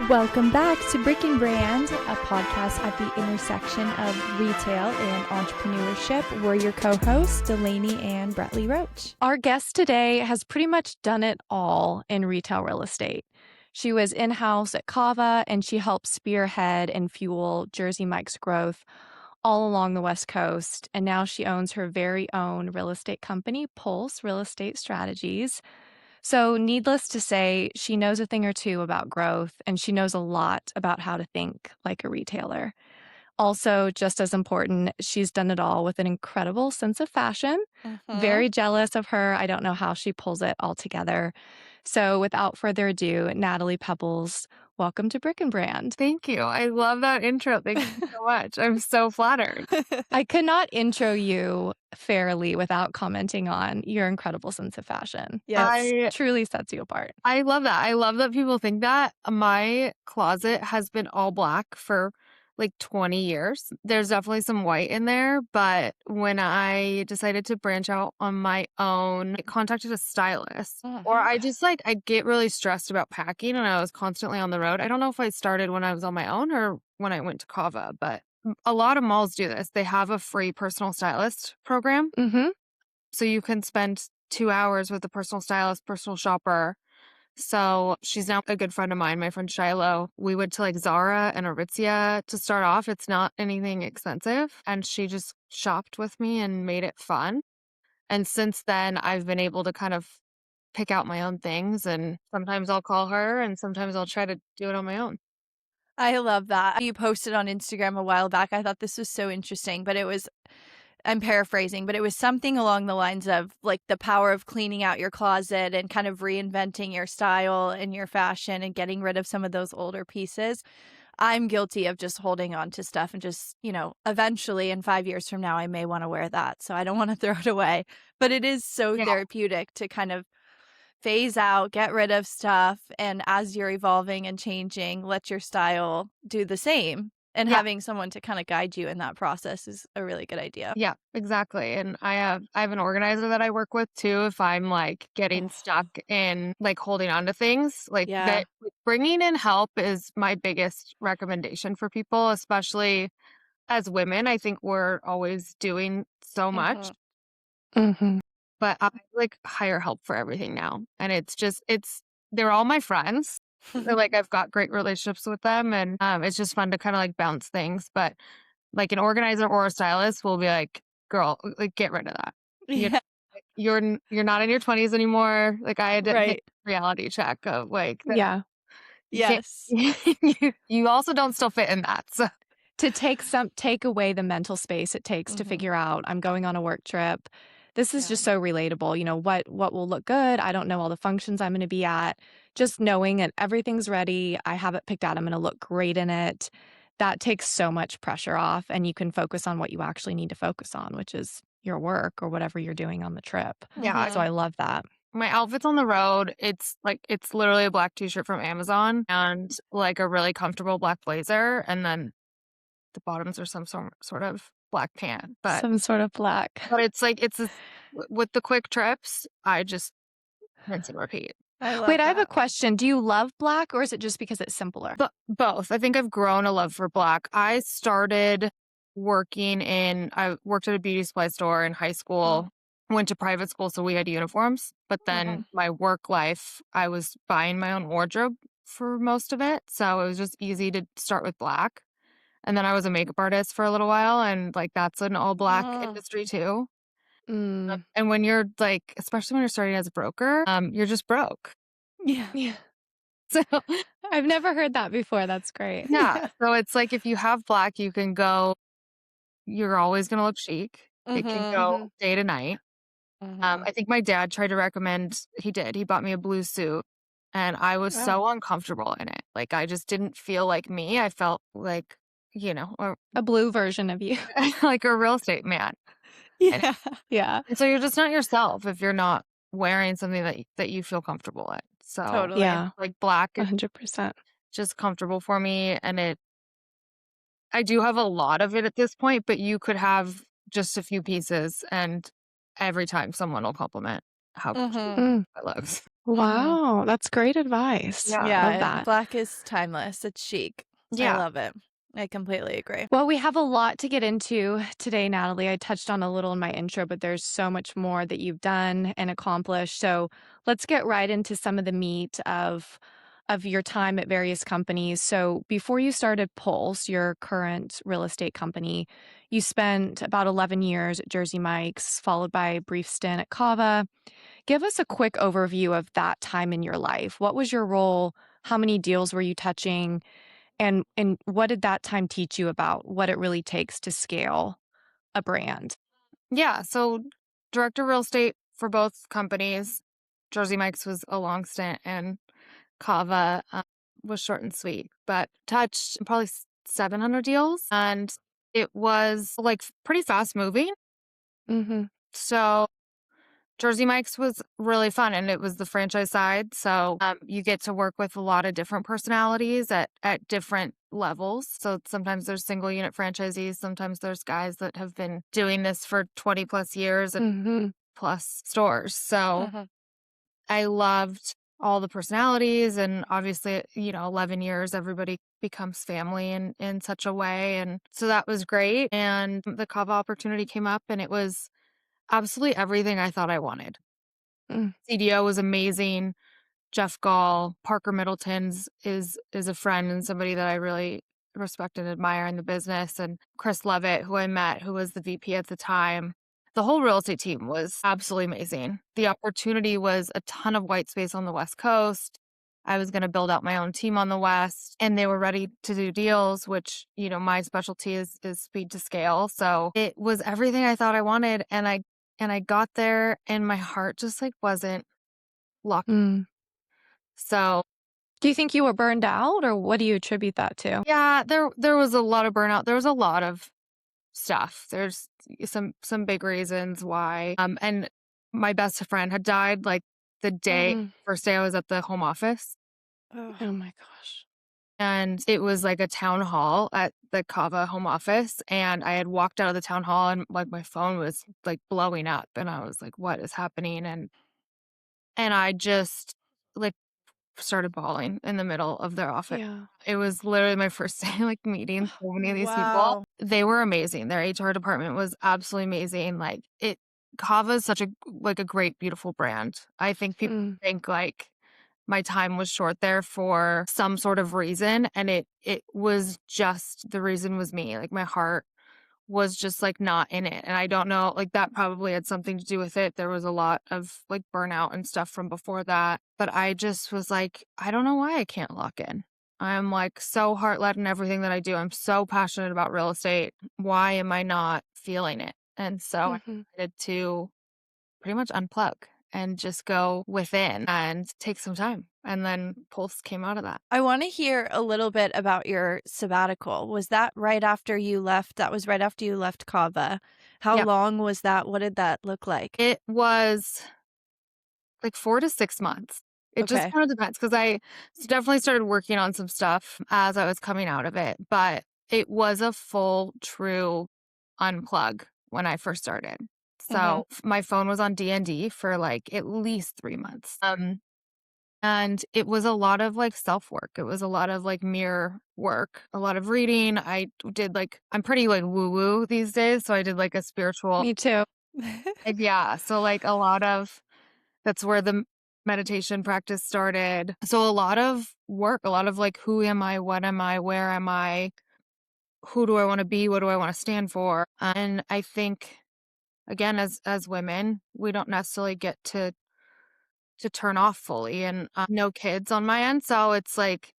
Welcome back to Brick and Brand, a podcast at the intersection of retail and entrepreneurship. We're your co-hosts, Delaney and Brettley Roach. Our guest today has pretty much done it all in retail real estate. She was in-house at CAVA, and she helped spearhead and fuel Jersey Mike's growth all along the West Coast. And now she owns her very own real estate company, Pulse Real Estate Strategies. So needless to say, she knows a thing or two about growth, and she knows a lot about how to think like a retailer. Also, just as important, she's done it all with an incredible sense of fashion. Very jealous of her. I don't know how she pulls it all together. So without further ado, Natalie Pebbles, welcome to Brick and Brand. Thank you. I love that intro. Thank you so much. I'm so flattered. I could not intro you fairly without commenting on your incredible sense of fashion. Yes, truly sets you apart. I love that. I love that people think that. My closet has been all black for like 20 years. There's definitely some white in there, but when I decided to branch out on my own, I contacted a stylist. Or I get really stressed about packing, and I was constantly on the road. I don't know if I started when I was on my own or when I went to CAVA, but a lot of malls do this. They have a free personal stylist program. So you can spend 2 hours with a personal stylist, personal shopper. So she's now a good friend of mine, my friend Shiloh. We went to like Zara and Aritzia to start off. It's not anything expensive. And she just shopped with me and made it fun. And since then, I've been able to kind of pick out my own things. And sometimes I'll call her and sometimes I'll try to do it on my own. I love that. You posted on Instagram a while back. I thought this was so interesting, but I'm paraphrasing, but it was something along the lines of like the power of cleaning out your closet and kind of reinventing your style and your fashion and getting rid of some of those older pieces. I'm guilty of just holding on to stuff and just, eventually in 5 years from now, I may want to wear that. So I don't want to throw it away. But it is so therapeutic to kind of phase out, get rid of stuff. And as you're evolving and changing, let your style do the same. And having someone to kind of guide you in that process is a really good idea. Yeah, exactly. And I have an organizer that I work with too. If I'm like getting stuck in like holding on to things that, bringing in help is my biggest recommendation for people, especially as women. I think we're always doing so much, but I like hire help for everything now. And they're all my friends. They're like, I've got great relationships with them, and it's just fun to kind of like bounce things. But like an organizer or a stylist will be like, girl, like get rid of that. You're not in your 20s anymore. Like I had to hit a reality check of like, you also don't still fit in that. So to take away the mental space it takes to figure out I'm going on a work trip. This is just so relatable. What will look good? I don't know all the functions I'm going to be at. Just knowing that everything's ready, I have it picked out, I'm going to look great in it. That takes so much pressure off, and you can focus on what you actually need to focus on, which is your work or whatever you're doing on the trip. Yeah. So I love that. My outfits on the road, it's literally a black t-shirt from Amazon and like a really comfortable black blazer. And then the bottoms are some sort of black pant, but some sort of black. But with the quick trips, I just rinse and repeat. Wait, I have a question. Do you love black, or is it just because it's simpler? Both. I think I've grown a love for black. I started I worked at a beauty supply store in high school, went to private school, so we had uniforms. But then my work life, I was buying my own wardrobe for most of it. So it was just easy to start with black. And then I was a makeup artist for a little while, and like that's an all black industry too. And when you're like, especially when you're starting as a broker, you're just broke. Yeah. So I've never heard that before. That's great. Yeah. So it's like if you have black, you can go. You're always gonna look chic. It can go day to night. I think my dad tried to recommend. He did. He bought me a blue suit. And I was so uncomfortable in it. Like I just didn't feel like me. I felt like, a blue version of you. Like a real estate man. Yeah. And so you're just not yourself if you're not wearing something that you feel comfortable in. So Totally. Yeah. like black is 100%. just comfortable for me. And I do have a lot of it at this point, but you could have just a few pieces and every time someone will compliment. how Mm-hmm. it looks. Wow, that's great advice. Yeah. Love Yeah, that. black is timeless. It's chic. I Yeah. love it. I completely agree. Well, we have a lot to get into today, Natalie. I touched on a little in my intro, but there's so much more that you've done and accomplished. So let's get right into some of the meat of your time at various companies. So before you started Pulse, your current real estate company, you spent about 11 years at Jersey Mike's, followed by a brief stint at CAVA. Give us a quick overview of that time in your life. What was your role? How many deals were you touching? And what did that time teach you about what it really takes to scale a brand? Yeah. So director of real estate for both companies. Jersey Mike's was a long stint and CAVA was short and sweet, but touched probably 700 deals. And it was like pretty fast moving. Mm-hmm. So Jersey Mike's was really fun, and it was the franchise side. So you get to work with a lot of different personalities at different levels. So sometimes there's single unit franchisees. Sometimes there's guys that have been doing this for 20 plus years and Mm-hmm. plus stores. So I loved all the personalities, and obviously, 11 years, everybody becomes family in such a way. And so that was great. And the CAVA opportunity came up, and it was absolutely everything I thought I wanted. Mm. CDO was amazing. Jeff Gall, Parker Middleton's is a friend and somebody that I really respect and admire in the business. And Chris Levitt, who I met, who was the VP at the time. The whole real estate team was absolutely amazing. The opportunity was a ton of white space on the West Coast. I was going to build out my own team on the West, and they were ready to do deals, which, my specialty is speed to scale. So it was everything I thought I wanted. And I got there and my heart just like wasn't locked. Mm. So Do you think you were burned out, or what do you attribute that to? yeah, there was a lot of burnout. There was a lot of stuff. There's some big reasons why. And my best friend had died like the first day I was at the home office. Oh my gosh. And it was like a town hall at the CAVA home office. And I had walked out of the town hall and like my phone was like blowing up. And I was like, what is happening? And I just like started bawling in the middle of their office. Yeah. It was literally my first day like meeting so many of these people. Wow. They were amazing. Their HR department was absolutely amazing. Like CAVA is such a great, beautiful brand. I think people think like my time was short there for some sort of reason. And it was just, the reason was me. Like my heart was just like not in it. And I don't know, like that probably had something to do with it. There was a lot of like burnout and stuff from before that. But I just was like, I don't know why I can't lock in. I'm like so heart-led in everything that I do. I'm so passionate about real estate. Why am I not feeling it? And so I decided to pretty much unplug and just go within and take some time. And then Pulse came out of that. I want to hear a little bit about your sabbatical. Was that right after you left? That was right after you left CAVA. How Yep. long was that? What did that look like? It was like 4 to 6 months. It just Okay. kind of depends because I definitely started working on some stuff as I was coming out of it, but it was a full, true unplug when I first started. So my phone was on D&D for like at least 3 months. And it was a lot of like self work. It was a lot of like mirror work, a lot of reading. I did like, I'm pretty like woo woo these days. So I did like a spiritual. Me too. Yeah. So like a lot of, that's where the meditation practice started. So a lot of work, a lot of like, who am I? What am I? Where am I? Who do I want to be? What do I want to stand for? And I think, again, as women, we don't necessarily get to turn off fully, and no kids on my end. So it's like,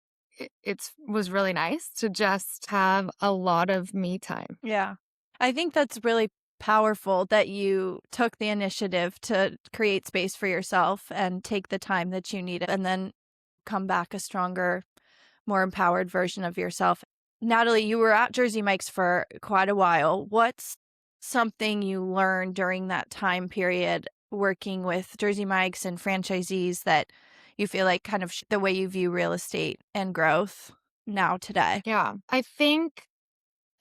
it was really nice to just have a lot of me time. Yeah. I think that's really powerful that you took the initiative to create space for yourself and take the time that you needed and then come back a stronger, more empowered version of yourself. Natalie, you were at Jersey Mike's for quite a while. What's something you learned during that time period working with Jersey Mike's and franchisees that you feel like kind of the way you view real estate and growth now today? Yeah. I think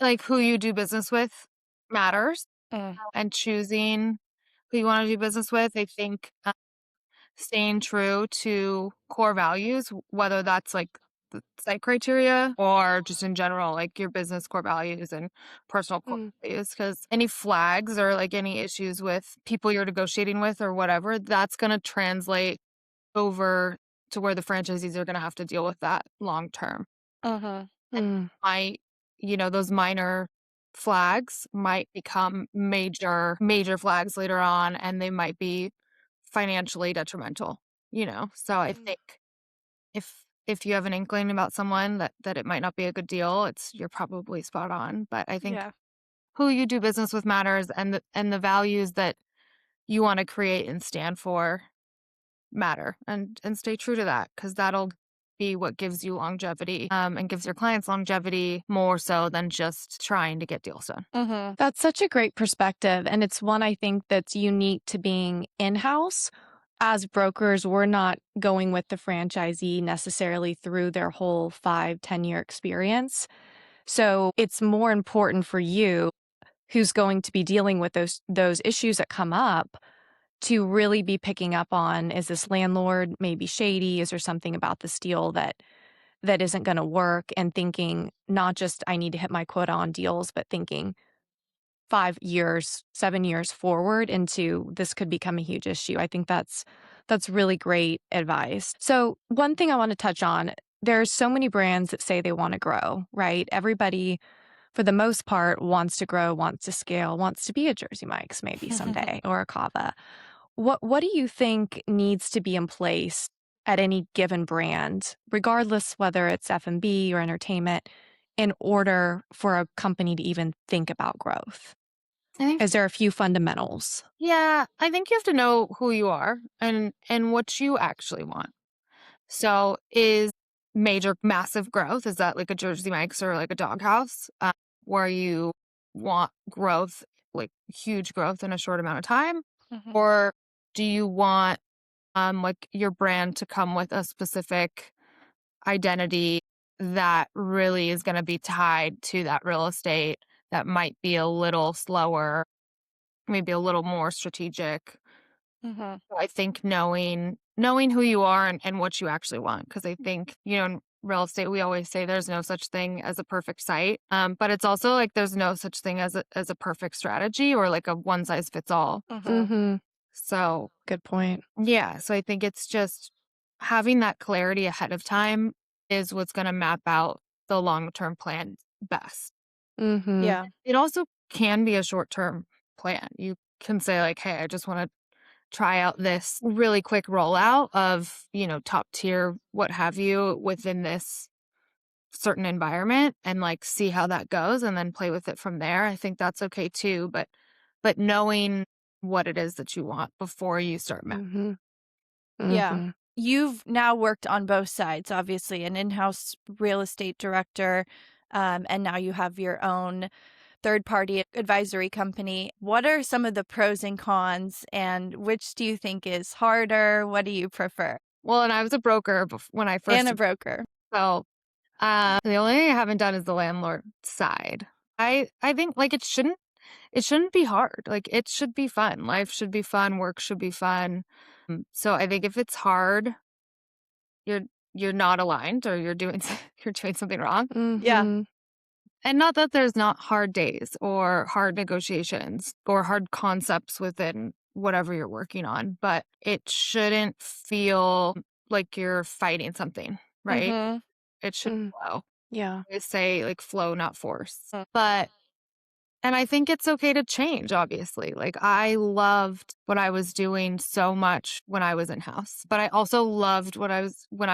like who you do business with matters, and choosing who you want to do business with. I think staying true to core values, whether that's like the site criteria or just in general, like your business core values and personal core values. Because any flags or like any issues with people you're negotiating with or whatever, that's going to translate over to where the franchisees are going to have to deal with that long term. Might, those minor flags might become major flags later on, and they might be financially detrimental, So I think if you have an inkling about someone that it might not be a good deal, you're probably spot on. But I think who you do business with matters, and the values that you want to create and stand for matter, and stay true to that, because that'll be what gives you longevity, and gives your clients longevity more so than just trying to get deals done. That's such a great perspective. And it's one I think that's unique to being in-house. As brokers, we're not going with the franchisee necessarily through their whole 5-10 year experience. So it's more important for you, who's going to be dealing with those issues that come up, to really be picking up on, is this landlord maybe shady? Is there something about this deal that isn't going to work? And thinking not just I need to hit my quota on deals, but thinking 5 years, 7 years forward into this could become a huge issue. I think that's really great advice. So one thing I want to touch on, there's so many brands that say they want to grow, right? Everybody, for the most part, wants to grow, wants to scale, wants to be a Jersey Mike's maybe someday or a CAVA. What do you think needs to be in place at any given brand, regardless whether it's F&B or entertainment, in order for a company to even think about growth? I think, Is there a few fundamentals? yeah, I think you have to know who you are and what you actually want. So is massive growth, is that like a Jersey Mike's or like a Doghouse, where you want growth, like huge growth in a short amount of time? Or do you want like your brand to come with a specific identity that really is going to be tied to that real estate, that might be a little slower, maybe a little more strategic? So I think knowing who you are and what you actually want, because I think, in real estate, we always say there's no such thing as a perfect site. But it's also like there's no such thing as a perfect strategy or like a one size fits all. So Good point. yeah, so I think it's just having that clarity ahead of time is what's going to map out the long-term plan best. Yeah. It also can be a short-term plan. You can say like, hey, I just want to try out this really quick rollout of, top tier, what have you, within this certain environment, and like see how that goes and then play with it from there. I think that's okay too. But knowing what it is that you want before you start mapping. Yeah. You've now worked on both sides, obviously, an in-house real estate director, and now you have your own third-party advisory company. What are some of the pros and cons, and which do you think is harder? What do you prefer? Well, and I was a broker when I first. And a broker. So the only thing I haven't done is the landlord side. I think like it shouldn't be hard. Like it should be fun. Life should be fun. Work should be fun. So I think if it's hard, you're not aligned, or you're doing something wrong. Yeah. And not that there's not hard days or hard negotiations or hard concepts within whatever you're working on, but it shouldn't feel like you're fighting something, right? It should flow. Yeah. I say like flow, not force. And I think it's okay to change, obviously. Like I loved what I was doing so much when I was in-house, but I also loved when I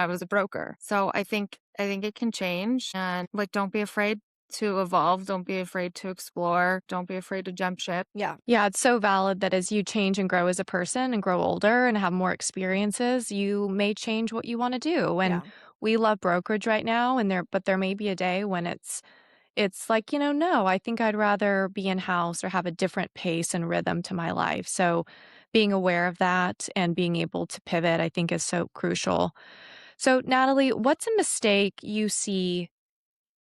was a broker. So I think it can change, and like don't be afraid to evolve, don't be afraid to explore, don't be afraid to jump ship. Yeah, it's so valid that as you change and grow as a person and grow older and have more experiences, you may change what you want to do. And we love brokerage right now, but there may be a day when it's like, no, I think I'd rather be in-house or have a different pace and rhythm to my life. So being aware of that and being able to pivot, I think, is so crucial. So Natalie, what's a mistake you see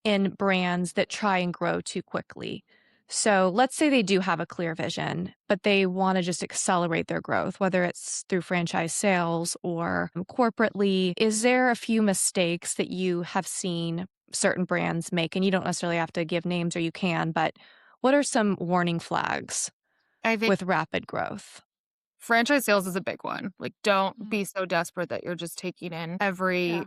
in brands that try and grow too quickly? So let's say they do have a clear vision, but they want to just accelerate their growth, whether it's through franchise sales or corporately. Is there a few mistakes that you have seen certain brands make? And you don't necessarily have to give names, or you can, but what are some warning flags I think with rapid growth? franchise sales is a big one. Like, don't Mhm. be so desperate that you're just taking in Yeah. every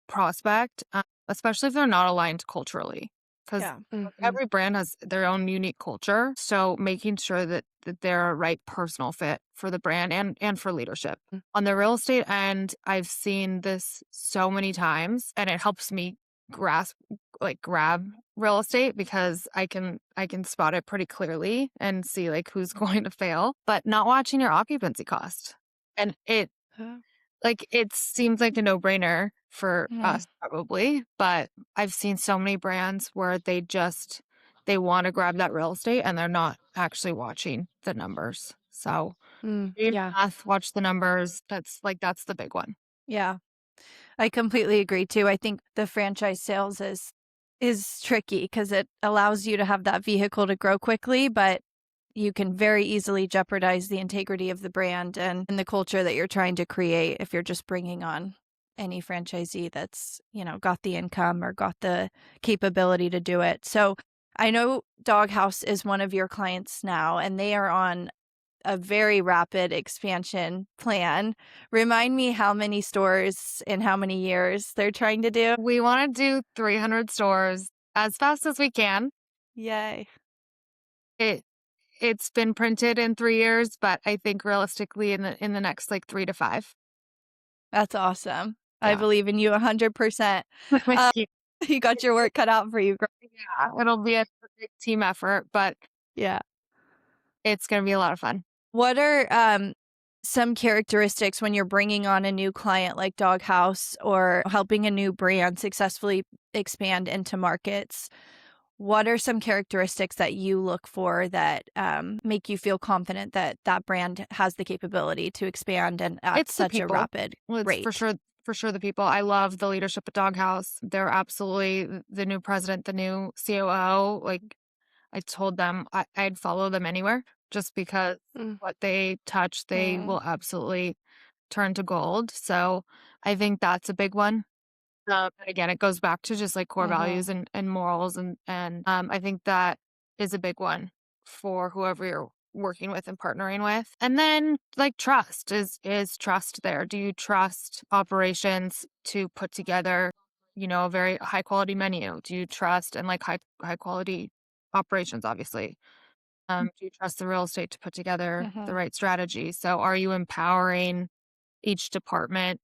prospect, especially if they're not aligned culturally. Because Yeah. Mhm. every brand has their own unique culture. So making sure that they're a right personal fit for the brand and for leadership. Mm. On the real estate end, I've seen this so many times, and it helps me grab real estate because I can spot it pretty clearly and see like who's going to fail, but not watching your occupancy cost. And it seems like a no-brainer for Mhm. us probably, but I've seen so many brands where they want to grab that real estate and they're not actually watching the numbers. So read Yeah. math, watch the numbers. That's the big one. Yeah. I completely agree too. I think the franchise sales is tricky because it allows you to have that vehicle to grow quickly, but you can very easily jeopardize the integrity of the brand and the culture that you're trying to create if you're just bringing on any franchisee that's, got the income or got the capability to do it. So I know Doghouse is one of your clients now, and they are on a very rapid expansion plan. Remind me how many stores in how many years they're trying to do? We want to do 300 stores as fast as we can. Yay. It it's been printed in 3 years, but I think realistically in the next like 3 to 5. That's awesome. I Yeah. believe in you 100%. Thank Um, you. you got your work cut out for you. Yeah, it'll be a big team effort, but Yeah. it's going to be a lot of fun. What are some characteristics when you're bringing on a new client like Doghouse or helping a new brand successfully expand into markets? What are some characteristics that you look for that make you feel confident that that brand has the capability to expand and at It's the such a people. rapid Well, it's rate? for sure the people. I love the leadership at Doghouse. They're absolutely the new president, the new COO. Like, I told them I'd follow them anywhere just because Mm. what they touch, they Mm. will absolutely turn to gold. So I think that's a big one. And again, it goes back to just like core values and morals, and I think that is a big one for whoever you're working with and partnering with. And then like trust is trust there. Do you trust operations to put together, a very high quality menu? Do you trust and like high quality operations, obviously? Do you trust the real estate to put together the right strategy? So are you empowering each department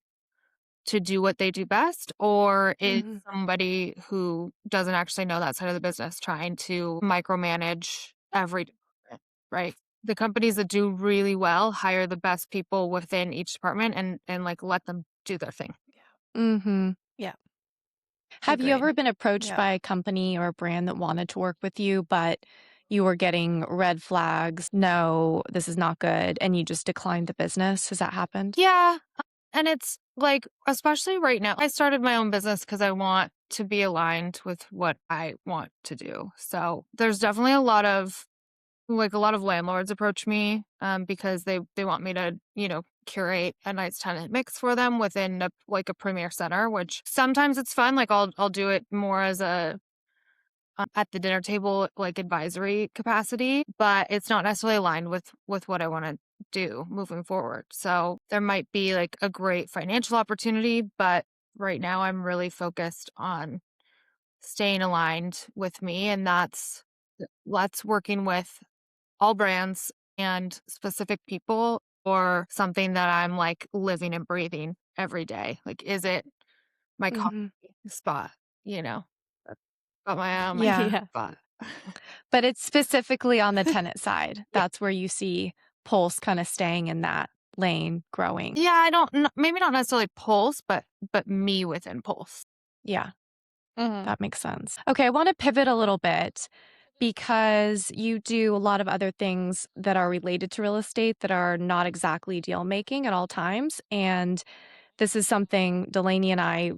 to do what they do best, or is Mhm. somebody who doesn't actually know that side of the business trying to micromanage every department, right? The companies that do really well hire the best people within each department and like let them do their thing. Mhm. Yeah. Have you Agreed. ever been approached Yeah. by a company or a brand that wanted to work with you, but you were getting red flags? No, this is not good. And you just declined the business? Has that happened? Yeah. And it's like, especially right now, I started my own business because I want to be aligned with what I want to do. So there's definitely a lot of landlords approach me because they want me to, curate a nice tenant mix for them within a premier center, which sometimes it's fun. Like I'll do it more as a at the dinner table like advisory capacity, but it's not necessarily aligned with what I want to do moving forward. So there might be like a great financial opportunity, but right now I'm really focused on staying aligned with me, and that's working with all brands and specific people or something that I'm like living and breathing every day. Like, is it my coffee Mhm. spot? You know, That's got my eye on my Yeah. Yeah. spot. But it's specifically on the tenant side. That's where you see Pulse kind of staying in that lane, growing. Yeah, I don't maybe not necessarily Pulse, but me within Pulse. Yeah, Mhm. that makes sense. Okay, I want to pivot a little bit because you do a lot of other things that are related to real estate that are not exactly deal making at all times. And this is something Delaney and I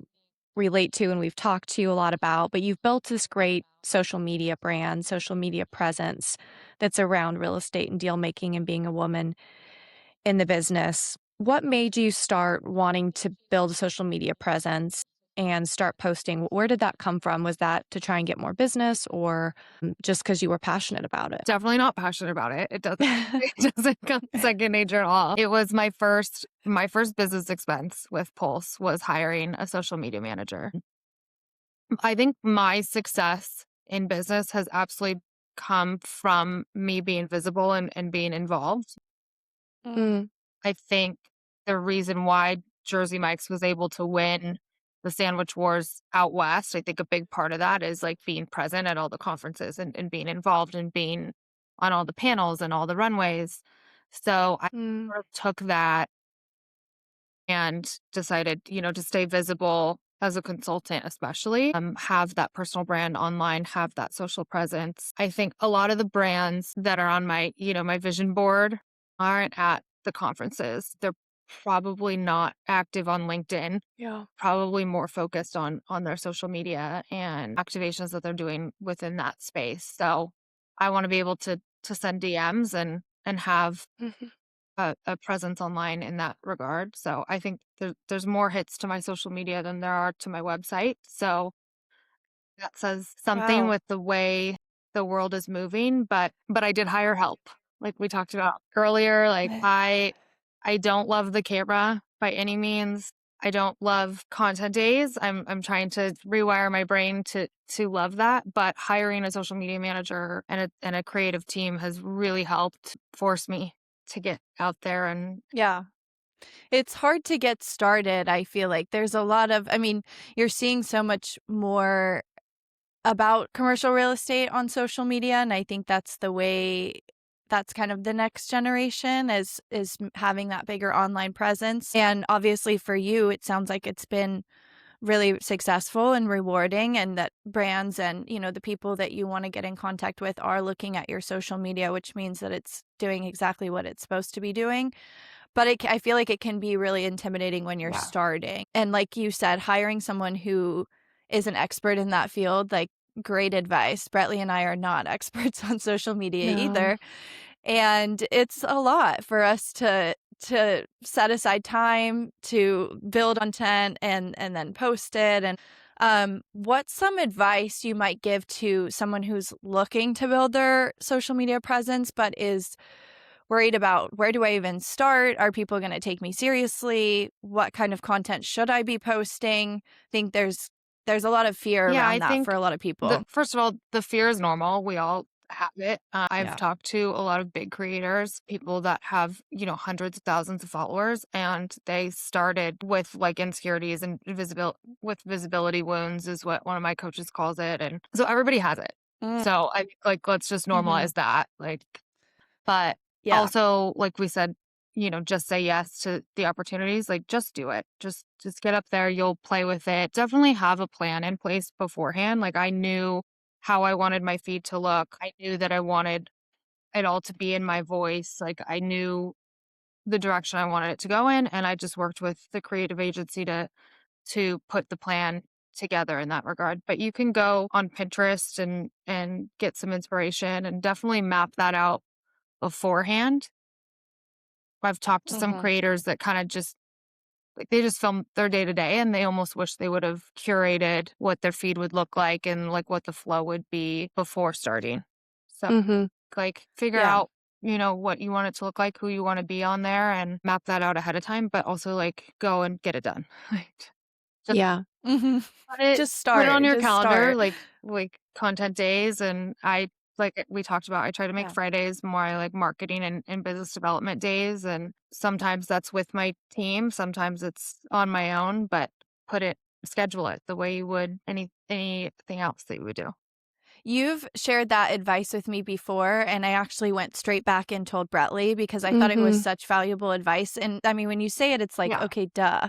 relate to and we've talked to you a lot about, but you've built this great social media brand, social media presence that's around real estate and deal making and being a woman in the business. What made you start wanting to build a social media presence and start posting? Where did that come from? Was that to try and get more business or just because you were passionate about it? Definitely not passionate about it. It doesn't come second nature at all. It was my first business expense with Pulse was hiring a social media manager. I think my success in business has absolutely come from me being visible and being involved. Mm, I think the reason why Jersey Mike's was able to win the sandwich wars out west, I think a big part of that is like being present at all the conferences and being involved and being on all the panels and all the runways. So I mm, sort of took that and decided, to stay visible as a consultant, especially have that personal brand online, have that social presence. I think a lot of the brands that are on my, my vision board aren't at the conferences. They're probably not active on LinkedIn, yeah. probably more focused on their social media and activations that they're doing within that space. So I want to be able to send DMs and have Mhm. a presence online in that regard. So I think there's more hits to my social media than there are to my website. So that says something Wow. with the way the world is moving. But I did hire help, like we talked about earlier. Like I don't love the camera by any means. I don't love content days. I'm trying to rewire my brain to love that. But hiring a social media manager and a creative team has really helped force me to get out there and Yeah. It's hard to get started. I feel like there's a lot of, I mean, you're seeing so much more about commercial real estate on social media. And I think that's the way, that's kind of the next generation is having that bigger online presence. And obviously for you, it sounds like it's been really successful and rewarding, and that brands and, the people that you want to get in contact with are looking at your social media, which means that it's doing exactly what it's supposed to be doing. But I feel like it can be really intimidating when you're Yeah. starting. And like you said, hiring someone who is an expert in that field, like, great advice. Brettley and I are not experts on social media No. either. And it's a lot for us to set aside time to build content and then post it. And what's some advice you might give to someone who's looking to build their social media presence but is worried about, where do I even start? Are people going to take me seriously? What kind of content should I be posting? I think there's a lot of fear yeah, I around that for think a lot of people. first of all, the fear is normal. We all have it. I've Yeah. talked to a lot of big creators, people that have, hundreds of thousands of followers, and they started with like insecurities and visibility wounds is what one of my coaches calls it. And so everybody has it. Mm. So I think like, let's just Mhm. normalize that. Like, but Yeah. also, like we said, just say yes to the opportunities. Like, just do it. Just get up there. You'll play with it. Definitely have a plan in place beforehand. Like, I knew how I wanted my feed to look. I knew that I wanted it all to be in my voice. Like, I knew the direction I wanted it to go in, and I just worked with the creative agency to put the plan together in that regard. But you can go on Pinterest and get some inspiration and definitely map that out beforehand. I've talked to some Mhm. creators that kind of just like they just film their day to day and they almost wish they would have curated what their feed would look like and like what the flow would be before starting. So Mhm. like figure Yeah. out, what you want it to look like, who you want to be on there and map that out ahead of time, but also like go and get it done. Like just Yeah. Mhm. put it Just put it start. on your Just calendar, start. like content days. And I like we talked about, I try to make Yeah. Fridays more like marketing and business development days. And sometimes that's with my team, sometimes it's on my own, but schedule it the way you would anything else that you would do. You've shared that advice with me before, and I actually went straight back and told Brettley because I thought it was Mhm. such valuable advice. And I mean, when you say it, it's like, Yeah. okay, duh.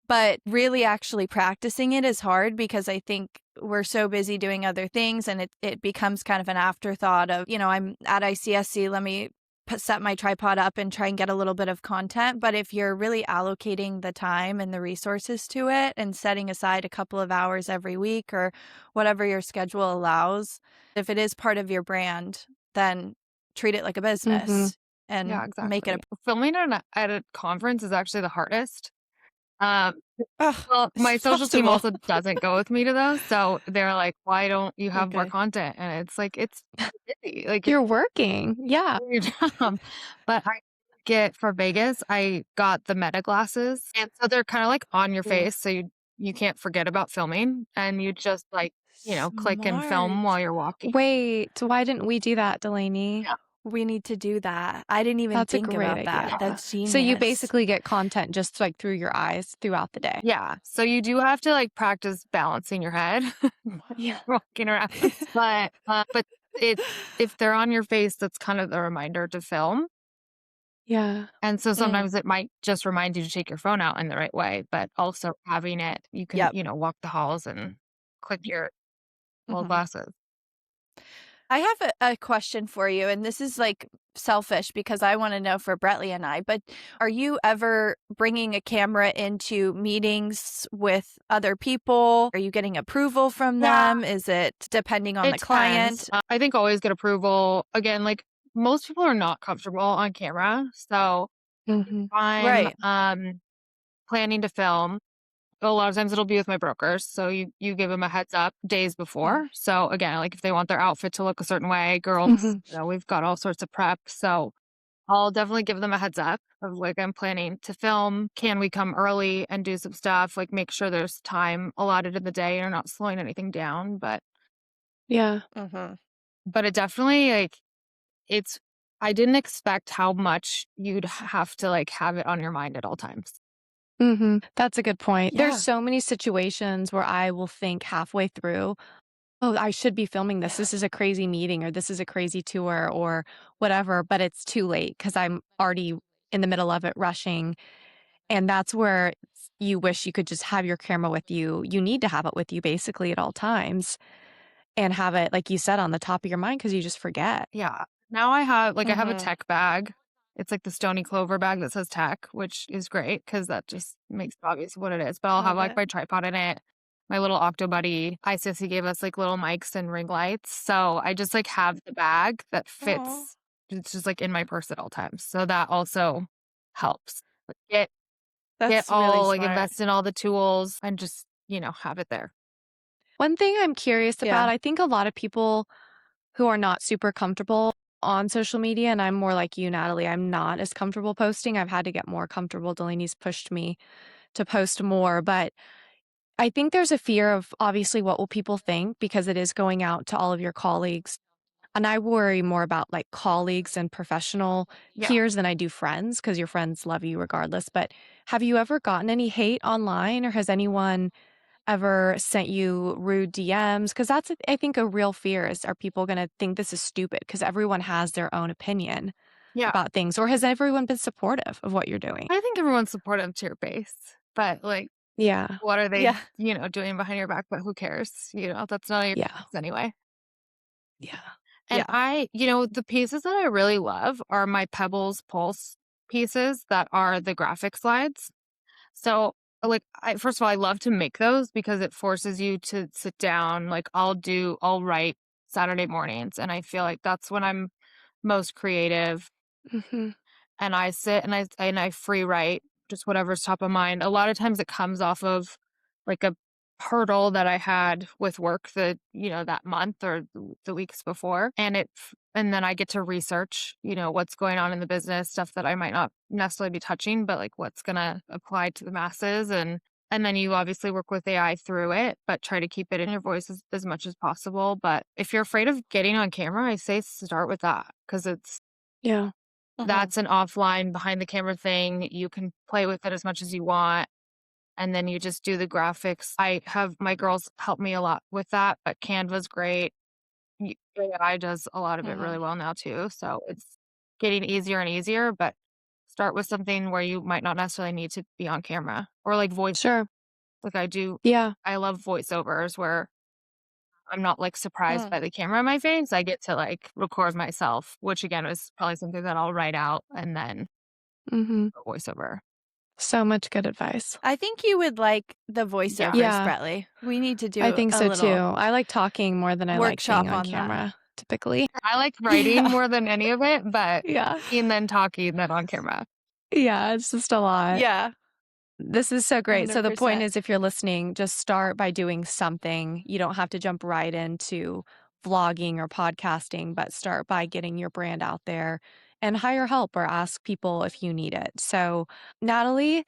But really actually practicing it is hard because I think we're so busy doing other things and it becomes kind of an afterthought of, I'm at ICSC, let me set my tripod up and try and get a little bit of content. But if you're really allocating the time and the resources to it and setting aside a couple of hours every week or whatever your schedule allows, if it is part of your brand, then treat it like a business Yeah, and make it exactly. Filming at a conference is actually the hardest. Um, well, it's my social team impossible. also doesn't go with me to those, so they're like, "Why don't you have more Okay. content?" And it's like, it's busy, like You're working. Yeah. your job. But I get for Vegas, I got the Meta glasses, and so they're kind of like on your Ooh. face, so you can't forget about filming, and you just like click and film Smart. while you're walking. Wait, why didn't we do that, Delaney? Yeah. We need to do that. I didn't even That's a think great about that. idea. That's So you genius. basically get content just like through your eyes throughout the day. Yeah, so you do have to like practice balancing your head Yeah. walking around, but it if they're on your face, that's kind of the reminder to film. Yeah. And so Mm. sometimes it might just remind you to take your phone out in the right way, but also having it, you can, Yep. walk the halls and click your little Mhm. glasses. I have a question for you, and this is like selfish because I want to know for Brettley and I, but are you ever bringing a camera into meetings with other people? Are you getting approval from Yeah, them? Is it depending on it the depends. client? I think always get approval. Again, like most people are not comfortable on camera. So Mm-hmm. I'm Right. planning to film. A lot of times it'll be with my brokers. So you give them a heads up days before. So again, like if they want their outfit to look a certain way, girls, we've got all sorts of prep. So I'll definitely give them a heads up of like, I'm planning to film. Can we come early and do some stuff? Like make sure there's time allotted in the day and you're not slowing anything down. Yeah. Mm-hmm. But it definitely like it's I didn't expect how much you'd have to like have it on your mind at all times. Mm-hmm. That's a good point. There's Yeah. so many situations where I will think halfway through, oh, I should be filming this. This is a crazy meeting or this is a crazy tour or whatever, but it's too late because I'm already in the middle of it rushing. And that's where you wish you could just have your camera with you. You need to have it with you basically at all times and have it, like you said, on the top of your mind because you just forget. Yeah. Now I have a Mm-hmm. tech bag. It's like the Stony Clover bag that says tech, which is great because that just makes it obvious what it is. But I'll have Love like it. my tripod in it, my little Octo Buddy. ICSC gave us like little mics and ring lights. So I just like have the bag that Aw. fits. It's just like in my purse at all times. So that also helps. Like, get That's really all like smart. invest in all the tools and just, have it there. One thing I'm curious about, Yeah. I think a lot of people who are not super comfortable on social media, and I'm more like you, Natalie, I'm not as comfortable posting. I've had to get more comfortable. Delaney's pushed me to post more, but I think there's a fear of obviously what will people think because it is going out to all of your colleagues. And I worry more about like colleagues and professional Yeah. peers than I do friends because your friends love you regardless. But have you ever gotten any hate online or has anyone ever sent you rude DMs? Because that's, I think, a real fear is are people going to think this is stupid? Because everyone has their own opinion Yeah. about things. Or has everyone been supportive of what you're doing? I think everyone's supportive to your base, but like, Yeah. what are they, Yeah. doing behind your back? But who cares? That's not your Yeah. business anyway. Yeah. And Yeah. the pieces that I really love are my Pebbles Pulse pieces that are the graphic slides. So, like, first of all, I love to make those because it forces you to sit down. Like, I'll write Saturday mornings, and I feel like that's when I'm most creative. Hmm. And I sit and I free write just whatever's top of mind. A lot of times it comes off of like a hurdle that I had with work that month or the weeks before. And then I get to research, what's going on in the business, stuff that I might not necessarily be touching, but like what's going to apply to the masses. And then you obviously work with AI through it, but try to keep it in your voice as much as possible. But if you're afraid of getting on camera, I say start with that because Yeah. Mm-hmm. that's an offline behind the camera thing. You can play with it as much as you want. And then you just do the graphics. I have my girls help me a lot with that, but Canva's great. AI does a lot of it really Mm-hmm. well now too. So it's getting easier and easier, but start with something where you might not necessarily need to be on camera or like voice. Sure. Like Yeah. I love voiceovers where I'm not like surprised by the camera in my face. I get to like record myself, which again is probably something that I'll write out and then Mm-hmm. voiceover. So much good advice. I think you would like the voiceovers, Yeah. Bradley. We need to do I think a so too. little I like talking more than I like workshop being on on that. camera, typically. I like writing Yeah. more than any of it, but Yeah. and then talking then on camera. Yeah, it's just a lot. Yeah. This is so great. So the point 100%. is, if you're listening, just start by doing something. You don't have to jump right into vlogging or podcasting, but start by getting your brand out there and hire help or ask people if you need it. So, Natalie,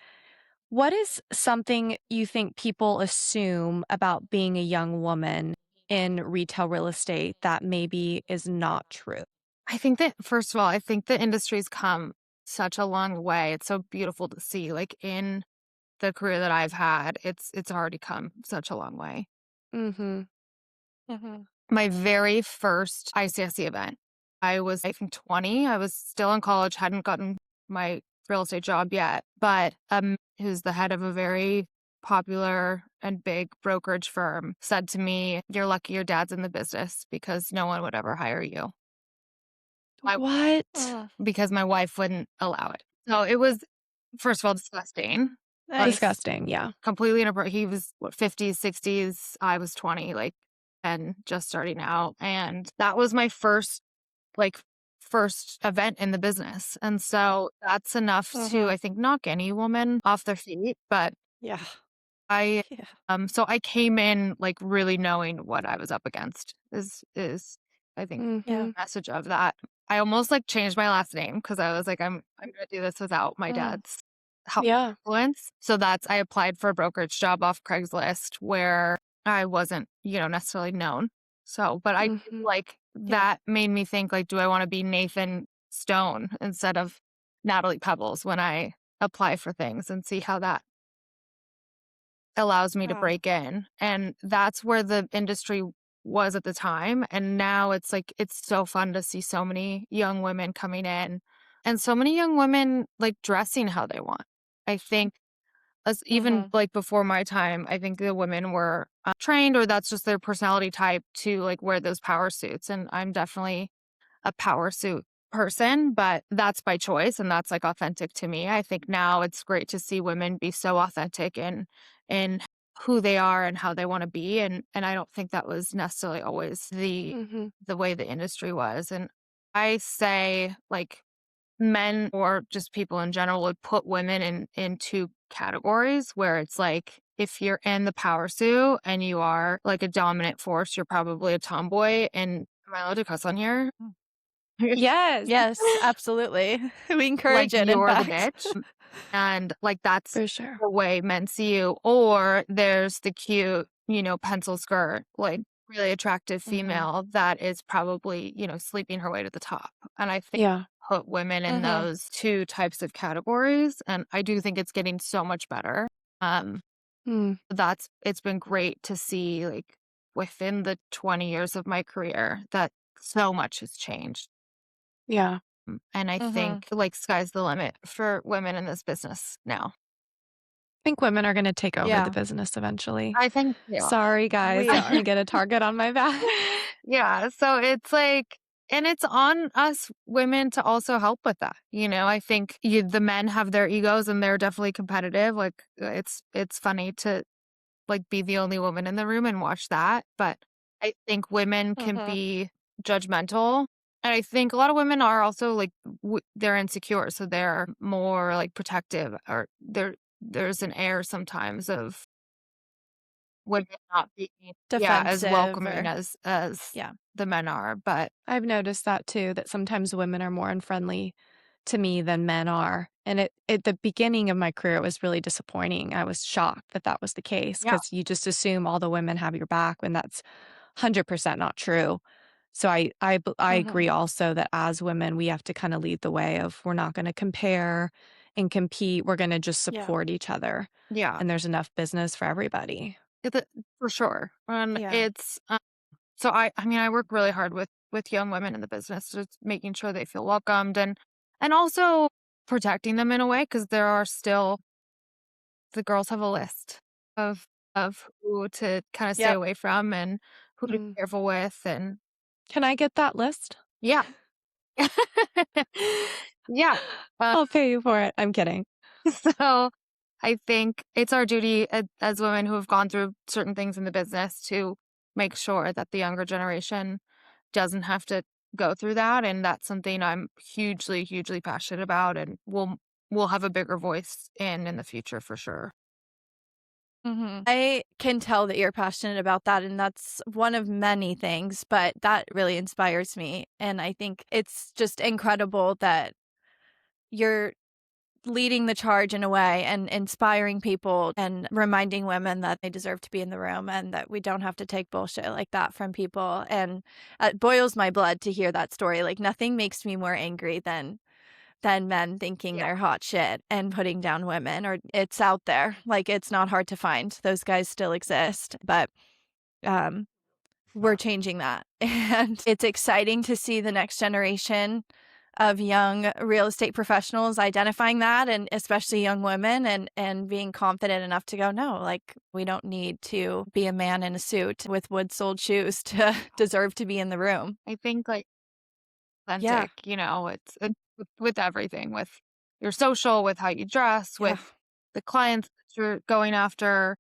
what is something you think people assume about being a young woman in retail real estate that maybe is not true? I think that first of all, I think the industry's come such a long way. It's so beautiful to see. Like in the career that I've had, it's already come such a long way. Mm-hmm. Mm-hmm. My very first ICSC event, I was, I think, 20. I was still in college, hadn't gotten my real estate job yet, but who's the head of a very popular and big brokerage firm said to me, "You're lucky your dad's in the business because no one would ever hire you." What? Because my wife wouldn't allow it. So it was, first of all, disgusting. Nice. Disgusting. Yeah. Completely inappropriate. He was what, 50s, 60s. I was 20, like, and just starting out. And that was my first event in the business. And so that's enough to, I think, knock any woman off their feet. But Yeah. I, Yeah. so I came in like really knowing what I was up against is I think Mm-hmm. Yeah. the message of that. I almost like changed my last name because I was like, I'm gonna do this without my dad's help Yeah. influence. So I applied for a brokerage job off Craigslist where I wasn't, necessarily known. So, but I Mhm. like that made me think like, do I want to be Nathan Stone instead of Natalie Pebbles when I apply for things and see how that allows me to Wow. break in. And that's where the industry was at the time. And now it's like, it's so fun to see so many young women coming in and so many young women like dressing how they want. I think as even like before my time, I think the women were trained or that's just their personality type to like wear those power suits. And I'm definitely a power suit person, but that's by choice and that's like authentic to me. I think now it's great to see women be so authentic in who they are and how they want to be. And I don't think that was necessarily always Mhm. the way the industry was. And I say like men or just people in general would put women in two categories where it's like if you're in the power suit and you are like a dominant force, you're probably a tomboy. And am I allowed to cuss on here? Yes. Yes, absolutely. We Like encourage it, in you're the fact. bitch. And like that's For sure. the way men see you. Or there's the cute, pencil skirt, like really attractive female that is probably, sleeping her way to the top. And I think Yeah. put women in those two types of categories. And I do think it's getting so much better. Mm. It's been great to see like within the 20 years of my career that so much has changed. Yeah. And I think like sky's the limit for women in this business now. I think women are going to take over Yeah. the business eventually. I think Sorry, guys. We I'm are. going to get a target on my back. yeah. So it's like, and it's on us women to also help with that. I think the men have their egos and they're definitely competitive. Like it's funny to like be the only woman in the room and watch that. But I think women can be judgmental. And I think a lot of women are also like, they're insecure. So they're more like protective or there's an air sometimes of women not being as Defensive welcoming or as yeah. the men are. But I've noticed that too, that sometimes women are more unfriendly to me than men are. And at the beginning of my career, it was really disappointing. I was shocked that that was the case yeah, because you just assume all the women have your back when that's 100% not true. So I agree also that as women, we have to kind of lead the way of we're not going to compare and compete. We're going to just Yeah. support each other. yeah, And there's enough business for everybody. for sure. And Yeah. it's so I mean I work really hard with young women in the business, just making sure they feel welcomed and also protecting them in a way because there are still the girls have a list of who to kind of stay Yep. away from and who to be careful with. And Can I get that list? yeah. Yeah. I'll pay you for it. I'm kidding. So I think it's our duty as women who have gone through certain things in the business to make sure that the younger generation doesn't have to go through that. And that's something I'm hugely, hugely passionate about, and we'll have a bigger voice in the future for sure. I can tell that you're passionate about that, and that's one of many things, but that really inspires me. And I think it's just incredible that you're leading the charge in a way and inspiring people and reminding women that they deserve to be in the room and that we don't have to take bullshit like that from people. And it boils my blood to hear that story. Like, nothing makes me more angry than men thinking they're hot shit and putting down women. Or it's out there. Like, it's not hard to find. Those guys still exist, but we're changing that. And it's exciting to see the next generation of young real estate professionals identifying that, and especially young women, and being confident enough to go, no, like, we don't need to be a man in a suit with wood-soled shoes to deserve to be in the room. I think, like, authentic, it's with everything, with your social, with how you dress, with the clients that you're going after.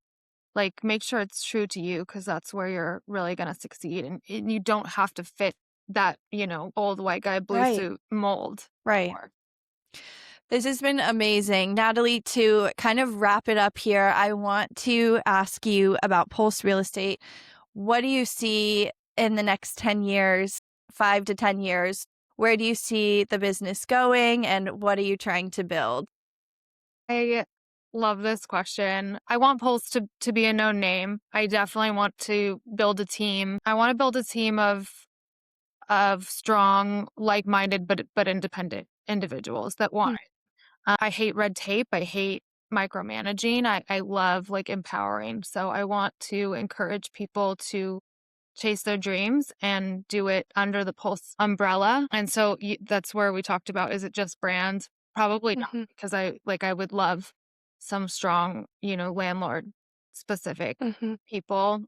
Like, make sure it's true to you, because that's where you're really going to succeed. And you don't have to fit that, old white guy blue suit mold. Right. anymore. This has been amazing. Natalie, to kind of wrap it up here, I want to ask you about Pulse Real Estate. What do you see in the next 10 years, 5 to 10 years? Where do you see the business going, and what are you trying to build? I love this question. I want Pulse to be a known name. I definitely want to build a team. I want to build a team of strong, like-minded, but independent individuals that want it. I hate red tape. I hate micromanaging. I love, like, empowering. So I want to encourage people to chase their dreams and do it under the Pulse umbrella. And so that's where we talked about, is it just brands? Probably not, because I would love some strong, landlord specific people.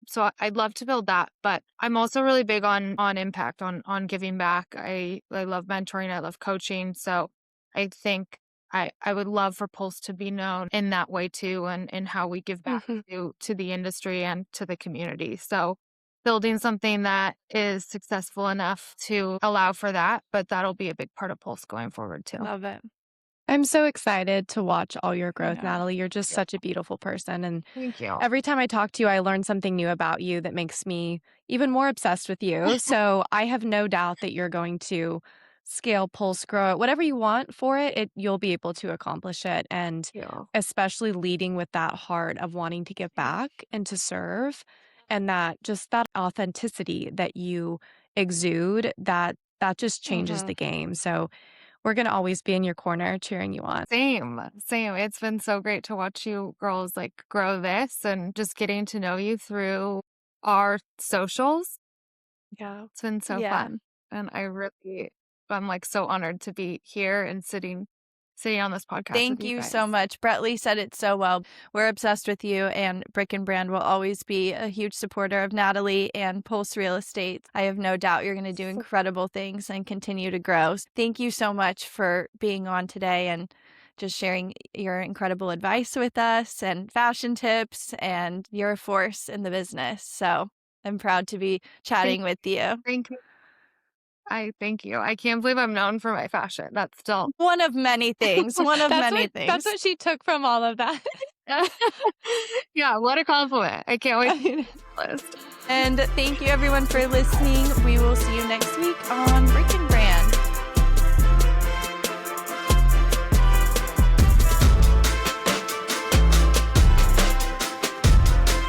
So I'd love to build that, but I'm also really big on impact, on giving back. I love mentoring. I love coaching. So I think I would love for Pulse to be known in that way too, and how we give back to the industry and to the community. So building something that is successful enough to allow for that, but that'll be a big part of Pulse going forward too. Love it. I'm so excited to watch all your growth, Natalie. You're just such a beautiful person. And Thank you. every time I talk to you, I learn something new about you that makes me even more obsessed with you. So I have no doubt that you're going to scale, Pulse, grow it, whatever you want for it, you'll be able to accomplish it. And especially leading with that heart of wanting to give back and to serve, and that authenticity that you exude, that just changes the game. So we're going to always be in your corner cheering you on. Same. It's been so great to watch you girls, like, grow this, and just getting to know you through our socials. Yeah. It's been so fun. And I'm, like, so honored to be here and sitting on this podcast. Thank you so much. Brettley said it so well. We're obsessed with you, and Brick and Brand will always be a huge supporter of Natalie and Pulse Real Estate. I have no doubt you're going to do incredible things and continue to grow. Thank you so much for being on today and just sharing your incredible advice with us and fashion tips, and you're a force in the business. So I'm proud to be chatting with you. Thank you. Thank you. I can't believe I'm known for my fashion. That's still one of many things. Things. That's what she took from all of that. Yeah, what a compliment. I can't wait to list. And thank you everyone for listening. We will see you next week on Breaking